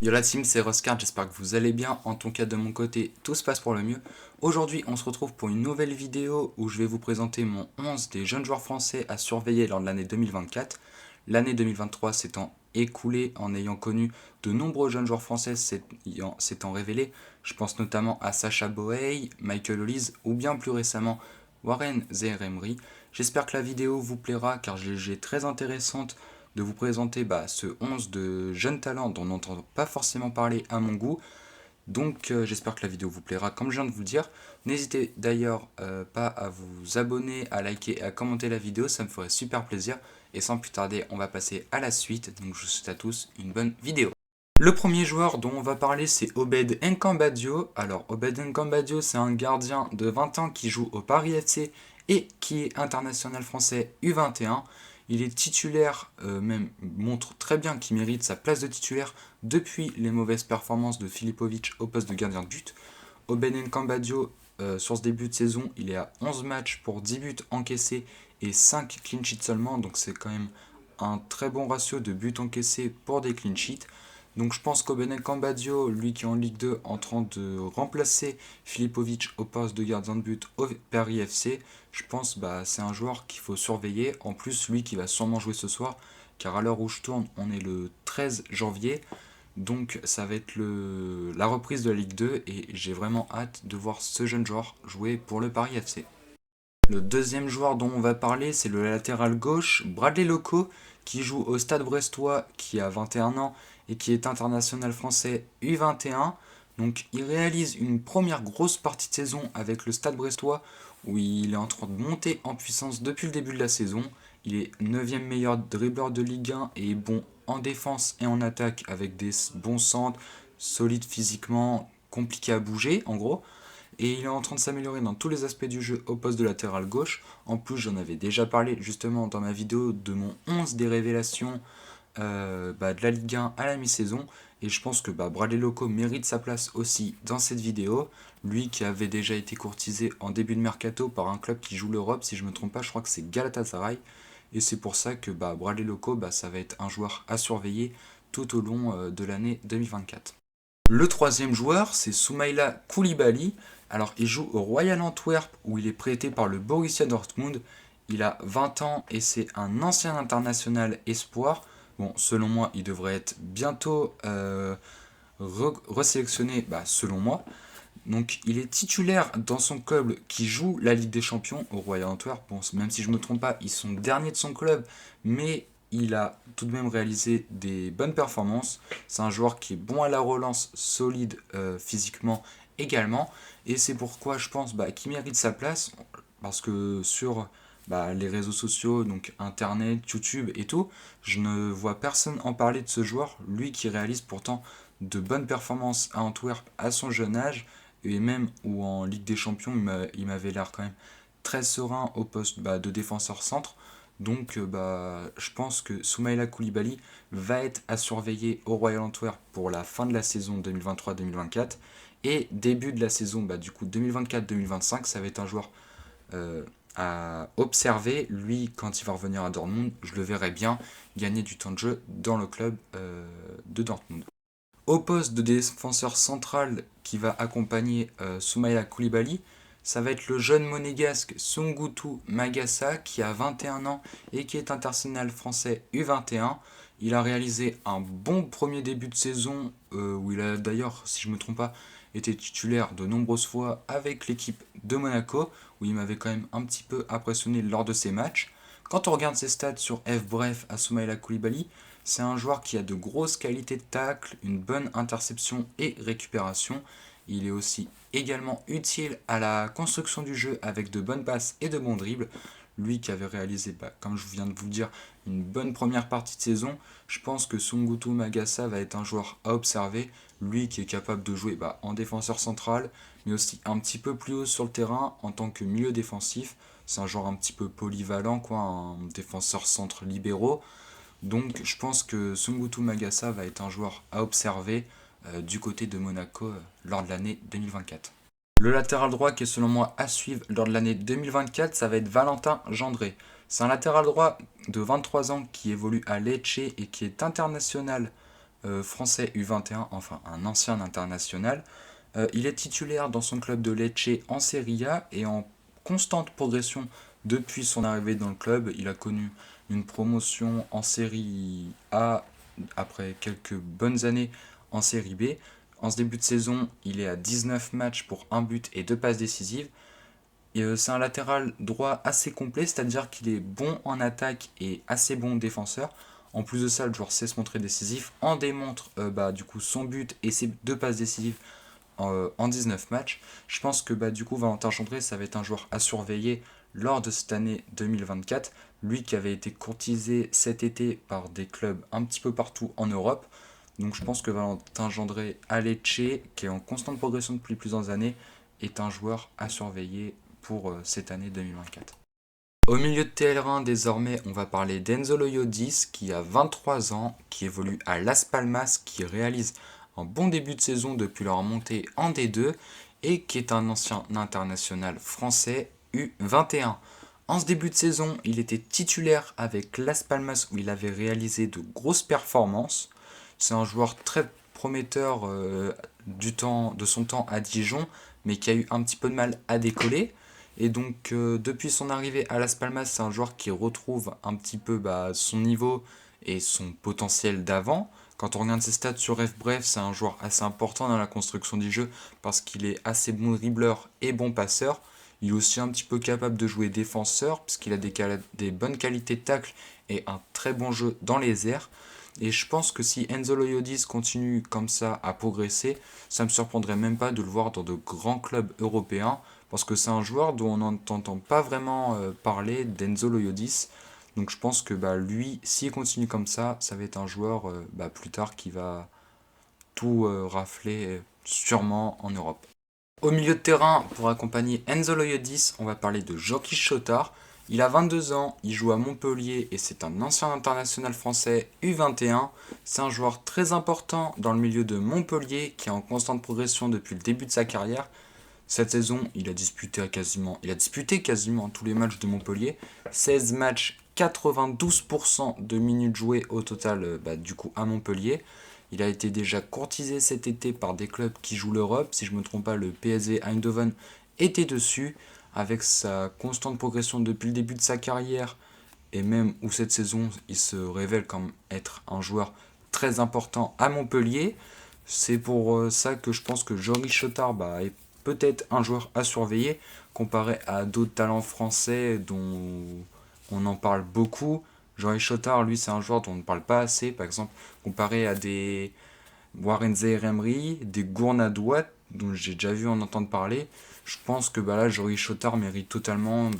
Yo la team, c'est Roscard, j'espère que vous allez bien. En tout cas, de mon côté, tout se passe pour le mieux. Aujourd'hui, on se retrouve pour une nouvelle vidéo où je vais vous présenter mon 11 des jeunes joueurs français à surveiller lors de l'année 2024. L'année 2023 s'étant écoulée en ayant connu de nombreux jeunes joueurs français s'étant révélés. Je pense notamment à Sacha Boey, Michael Olise ou bien plus récemment Warren Zaïre-Emery. J'espère que la vidéo vous plaira car j'ai très intéressante de vous présenter ce 11 de jeunes talents dont on n'entend pas forcément parler à mon goût. Donc j'espère que la vidéo vous plaira comme je viens de vous le dire. N'hésitez d'ailleurs pas à vous abonner, à liker et à commenter la vidéo, ça me ferait super plaisir. Et sans plus tarder, on va passer à la suite. Donc je vous souhaite à tous une bonne vidéo. Le premier joueur dont on va parler, c'est Obed Nkambadio. Alors, Obed Nkambadio, c'est un gardien de 20 ans qui joue au Paris FC et qui est international français U21. Il est titulaire, même montre très bien qu'il mérite sa place de titulaire depuis les mauvaises performances de Filipovic au poste de gardien de but. Obed Nkambadio, sur ce début de saison, il est à 11 matchs pour 10 buts encaissés et 5 clean sheets seulement. Donc c'est quand même un très bon ratio de buts encaissés pour des clean sheets. Donc je pense qu'Oben Cambadio, lui qui est en Ligue 2, en train de remplacer Filipovic au poste de gardien de but au Paris FC, je pense c'est un joueur qu'il faut surveiller. En plus, lui qui va sûrement jouer ce soir, car à l'heure où je tourne, on est le 13 janvier. Donc ça va être la reprise de la Ligue 2 et j'ai vraiment hâte de voir ce jeune joueur jouer pour le Paris FC. Le deuxième joueur dont on va parler, c'est le latéral gauche, Bradley Loco, qui joue au Stade Brestois, qui a 21 ans et qui est international français U21. Donc il réalise une première grosse partie de saison avec le Stade Brestois, où il est en train de monter en puissance depuis le début de la saison. Il est 9e meilleur dribbleur de Ligue 1 et est bon en défense et en attaque avec des bons centres, solide physiquement, compliqué à bouger en gros. Et il est en train de s'améliorer dans tous les aspects du jeu au poste de latéral gauche. En plus, j'en avais déjà parlé justement dans ma vidéo de mon 11 des révélations de la Ligue 1 à la mi-saison. Et je pense que Bradley Loco mérite sa place aussi dans cette vidéo. Lui qui avait déjà été courtisé en début de mercato par un club qui joue l'Europe, si je ne me trompe pas, je crois que c'est Galatasaray. Et c'est pour ça que Bradley Loco, ça va être un joueur à surveiller tout au long de l'année 2024. Le troisième joueur, c'est Soumaïla Koulibaly. Alors, il joue au Royal Antwerp où il est prêté par le Borussia Dortmund. Il a 20 ans et c'est un ancien international espoir. Bon, selon moi, il devrait être bientôt resélectionné, selon moi. Donc, il est titulaire dans son club qui joue la Ligue des Champions au Royal Antwerp. Bon, même si je ne me trompe pas, ils sont derniers de son club, mais il a tout de même réalisé des bonnes performances. C'est un joueur qui est bon à la relance, solide physiquement également. Et c'est pourquoi je pense qu'il mérite sa place. Parce que sur les réseaux sociaux, donc Internet, YouTube et tout, je ne vois personne en parler de ce joueur. Lui qui réalise pourtant de bonnes performances à Antwerp à son jeune âge. Et même où en Ligue des Champions, il m'avait l'air quand même très serein au poste de défenseur centre. Donc je pense que Soumaïla Koulibaly va être à surveiller au Royal Antwerp pour la fin de la saison 2023-2024. Et début de la saison du coup 2024-2025, ça va être un joueur à observer. Lui, quand il va revenir à Dortmund, je le verrai bien gagner du temps de jeu dans le club de Dortmund. Au poste de défenseur central qui va accompagner Soumaïla Koulibaly, ça va être le jeune monégasque Sungutu Magassa qui a 21 ans et qui est international français U21. Il a réalisé un bon premier début de saison où il a d'ailleurs, si je ne me trompe pas, été titulaire de nombreuses fois avec l'équipe de Monaco où il m'avait quand même un petit peu impressionné lors de ses matchs. Quand on regarde ses stats sur F-Bref à Soumaïla Koulibaly, c'est un joueur qui a de grosses qualités de tacle, une bonne interception et récupération. Il est aussi également utile à la construction du jeu avec de bonnes passes et de bons dribbles. Lui qui avait réalisé, comme je viens de vous le dire, une bonne première partie de saison, je pense que Sungutu Magassa va être un joueur à observer. Lui qui est capable de jouer en défenseur central, mais aussi un petit peu plus haut sur le terrain en tant que milieu défensif. C'est un joueur un petit peu polyvalent, un défenseur centre libéraux. Donc je pense que Sungutu Magassa va être un joueur à observer du côté de Monaco lors de l'année 2024. Le latéral droit qui est selon moi à suivre lors de l'année 2024, ça va être Valentin Gendré. C'est un latéral droit de 23 ans qui évolue à Lecce et qui est international français U21, enfin un ancien international. Il est titulaire dans son club de Lecce en Serie A et en constante progression depuis son arrivée dans le club. Il a connu une promotion en Serie A après quelques bonnes années en Série B. En ce début de saison, il est à 19 matchs pour un but et 2 passes décisives. C'est un latéral droit assez complet, c'est-à-dire qu'il est bon en attaque et assez bon défenseur. En plus de ça, le joueur sait se montrer décisif, en démontre du coup son but et ses 2 passes décisives en 19 matchs. Je pense que du coup Valentin Chandré, ça va être un joueur à surveiller lors de cette année 2024. Lui qui avait été courtisé cet été par des clubs un petit peu partout en Europe. Donc je pense que Valentin Chandré à Lecce, qui est en constante progression depuis plusieurs années, est un joueur à surveiller pour cette année 2024. Au milieu de terrain, désormais, on va parler d'Enzo Loyodis, qui a 23 ans, qui évolue à Las Palmas, qui réalise un bon début de saison depuis leur montée en D2, et qui est un ancien international français U21. En ce début de saison, il était titulaire avec Las Palmas, où il avait réalisé de grosses performances. C'est un joueur très prometteur de son temps à Dijon, mais qui a eu un petit peu de mal à décoller. Et donc, depuis son arrivée à Las Palmas, c'est un joueur qui retrouve un petit peu son niveau et son potentiel d'avant. Quand on regarde ses stats sur FBref, c'est un joueur assez important dans la construction du jeu parce qu'il est assez bon dribbleur et bon passeur. Il est aussi un petit peu capable de jouer défenseur puisqu'il a des bonnes qualités de tacle et un très bon jeu dans les airs. Et je pense que si Enzo Loyodis continue comme ça à progresser, ça ne me surprendrait même pas de le voir dans de grands clubs européens parce que c'est un joueur dont on n'entend pas vraiment parler d'Enzo Loyodis. Donc je pense que lui, s'il continue comme ça va être un joueur plus tard qui va tout rafler sûrement en Europe. Au milieu de terrain, pour accompagner Enzo Loyodis, on va parler de Joki Chotard. Il a 22 ans, il joue à Montpellier et c'est un ancien international français U21. C'est un joueur très important dans le milieu de Montpellier qui est en constante progression depuis le début de sa carrière. Cette saison, il a disputé quasiment tous les matchs de Montpellier. 16 matchs, 92% de minutes jouées au total du coup à Montpellier. Il a été déjà courtisé cet été par des clubs qui jouent l'Europe. Si je ne me trompe pas, le PSV Eindhoven était dessus. Avec sa constante progression depuis le début de sa carrière, et même où cette saison, il se révèle comme être un joueur très important à Montpellier. C'est pour ça que je pense que Jory Chotard est peut-être un joueur à surveiller, comparé à d'autres talents français dont on en parle beaucoup. Jory Chotard, lui, c'est un joueur dont on ne parle pas assez, par exemple, comparé à des Warren Zaïre-Emery, des Gourna-Douat, dont j'ai déjà vu en entendre parler. Je pense que là, Jory Chotard mérite totalement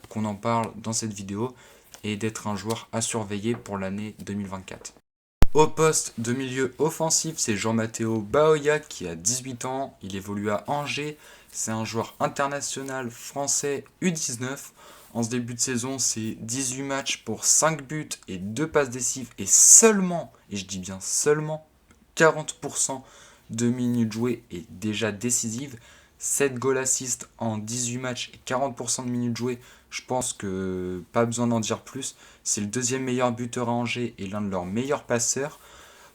qu'on en parle dans cette vidéo et d'être un joueur à surveiller pour l'année 2024. Au poste de milieu offensif, c'est Jean-Matteo Baoya qui a 18 ans, il évolue à Angers, c'est un joueur international français U19. En ce début de saison, c'est 18 matchs pour 5 buts et 2 passes décisives et seulement, et je dis bien seulement, 40% de minutes jouées et déjà décisives. 7 goal assists en 18 matchs et 40% de minutes jouées. Je pense que pas besoin d'en dire plus. C'est le deuxième meilleur buteur à Angers et l'un de leurs meilleurs passeurs.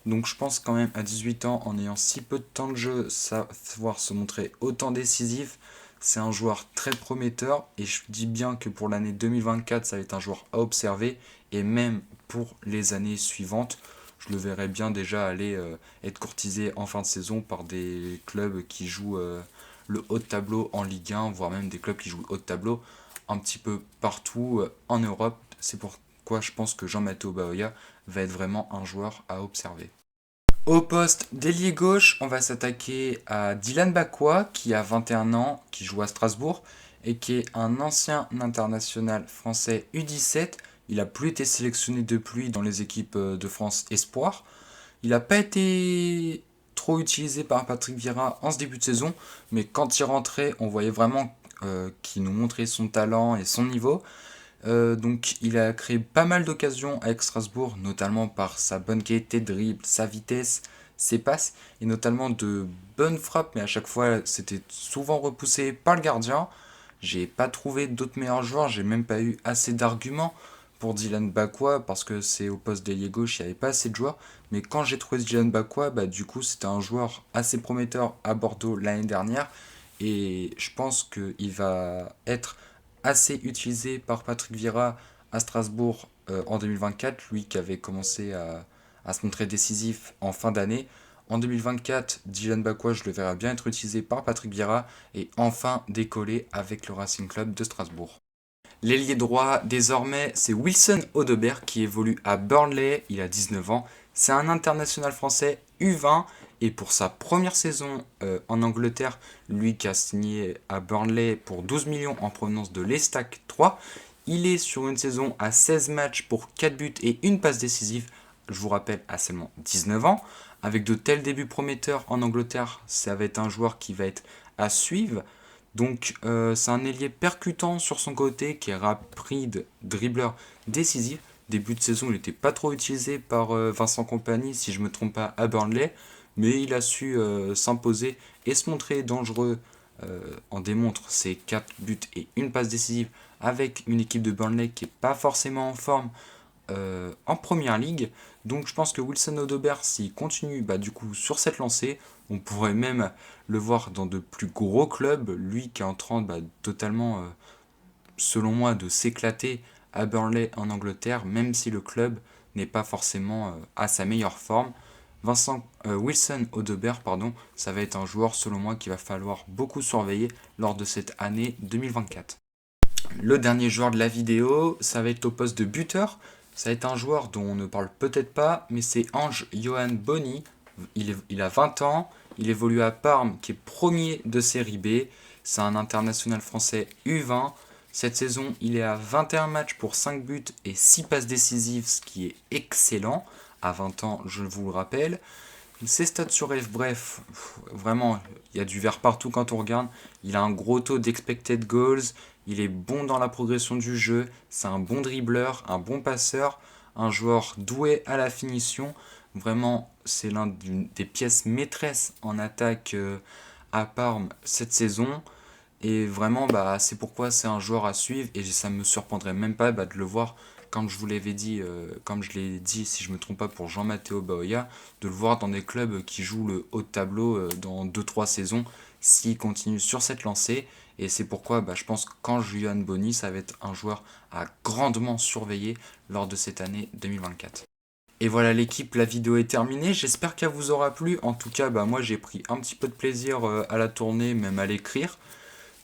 Donc je pense quand même à 18 ans, en ayant si peu de temps de jeu, savoir se montrer autant décisif, c'est un joueur très prometteur. Et je dis bien que pour l'année 2024, ça va être un joueur à observer. Et même pour les années suivantes, je le verrais bien déjà aller être courtisé en fin de saison par des clubs qui jouent le haut de tableau en Ligue 1, voire même des clubs qui jouent le haut de tableau un petit peu partout en Europe. C'est pourquoi je pense que Jean-Matteo Baoya va être vraiment un joueur à observer. Au poste d'ailier gauche, on va s'attaquer à Dylan Bakwa, qui a 21 ans, qui joue à Strasbourg, et qui est un ancien international français U17. Il n'a plus été sélectionné depuis dans les équipes de France Espoir. Il n'a pas été trop utilisé par Patrick Vieira en ce début de saison, mais quand il rentrait, on voyait vraiment qu'il nous montrait son talent et son niveau. Donc il a créé pas mal d'occasions avec Strasbourg, notamment par sa bonne qualité de dribble, sa vitesse, ses passes, et notamment de bonnes frappes, mais à chaque fois c'était souvent repoussé par le gardien. J'ai pas trouvé d'autres meilleurs joueurs, j'ai même pas eu assez d'arguments pour Dylan Bakwa parce que c'est au poste d'ailier gauche, il n'y avait pas assez de joueurs. Mais quand j'ai trouvé Dylan Bakwa, du coup c'était un joueur assez prometteur à Bordeaux l'année dernière. Et je pense qu'il va être assez utilisé par Patrick Vieira à Strasbourg en 2024, lui qui avait commencé à se montrer décisif en fin d'année. En 2024, Dylan Bakwa, je le verrai bien être utilisé par Patrick Vieira et enfin décoller avec le Racing Club de Strasbourg. L'ailier droit, désormais, c'est Wilson Odobert qui évolue à Burnley, il a 19 ans. C'est un international français U20 et pour sa première saison en Angleterre, lui qui a signé à Burnley pour 12 millions en provenance de l'Estac 3, il est sur une saison à 16 matchs pour 4 buts et une passe décisive, je vous rappelle, à seulement 19 ans. Avec de tels débuts prometteurs en Angleterre, ça va être un joueur qui va être à suivre. Donc c'est un ailier percutant sur son côté, qui est rapide, dribbleur, décisif. Début de saison, il n'était pas trop utilisé par Vincent Kompany, si je ne me trompe pas, à Burnley. Mais il a su s'imposer et se montrer dangereux en démontre ses 4 buts et une passe décisive avec une équipe de Burnley qui n'est pas forcément en forme en première ligue. Donc je pense que Wilson Odobert, s'il continue du coup sur cette lancée, on pourrait même le voir dans de plus gros clubs. Lui qui est en train totalement, selon moi, de s'éclater à Burnley en Angleterre, même si le club n'est pas forcément à sa meilleure forme. Wilson Odobert, ça va être un joueur selon moi qu'il va falloir beaucoup surveiller lors de cette année 2024. Le dernier joueur de la vidéo, ça va être au poste de buteur. Ça va être un joueur dont on ne parle peut-être pas, mais c'est Ange Johan Boni. Il a 20 ans, il évolue à Parme, qui est premier de série B. C'est un international français U20. Cette saison, il est à 21 matchs pour 5 buts et 6 passes décisives, ce qui est excellent. À 20 ans, je vous le rappelle. Ses stats sur F-Bref, vraiment, il y a du vert partout quand on regarde. Il a un gros taux d'expected goals, il est bon dans la progression du jeu, c'est un bon dribbleur, un bon passeur, un joueur doué à la finition. Vraiment, c'est l'un des pièces maîtresses en attaque à Parme cette saison. Et vraiment, c'est pourquoi c'est un joueur à suivre et ça ne me surprendrait même pas de le voir, comme je vous l'avais dit, comme je l'ai dit, si je ne me trompe pas, pour Jean-Matteo Baoya, de le voir dans des clubs qui jouent le haut de tableau dans 2-3 saisons, s'il continue sur cette lancée. Et c'est pourquoi je pense qu'Ange Johan Boni, ça va être un joueur à grandement surveiller lors de cette année 2024. Et voilà l'équipe, la vidéo est terminée, j'espère qu'elle vous aura plu. En tout cas, moi j'ai pris un petit peu de plaisir à la tourner, même à l'écrire.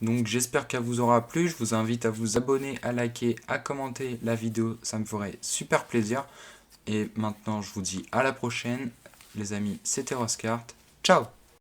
Donc j'espère qu'elle vous aura plu, je vous invite à vous abonner, à liker, à commenter la vidéo, ça me ferait super plaisir. Et maintenant je vous dis à la prochaine, les amis, c'était Roscart, ciao!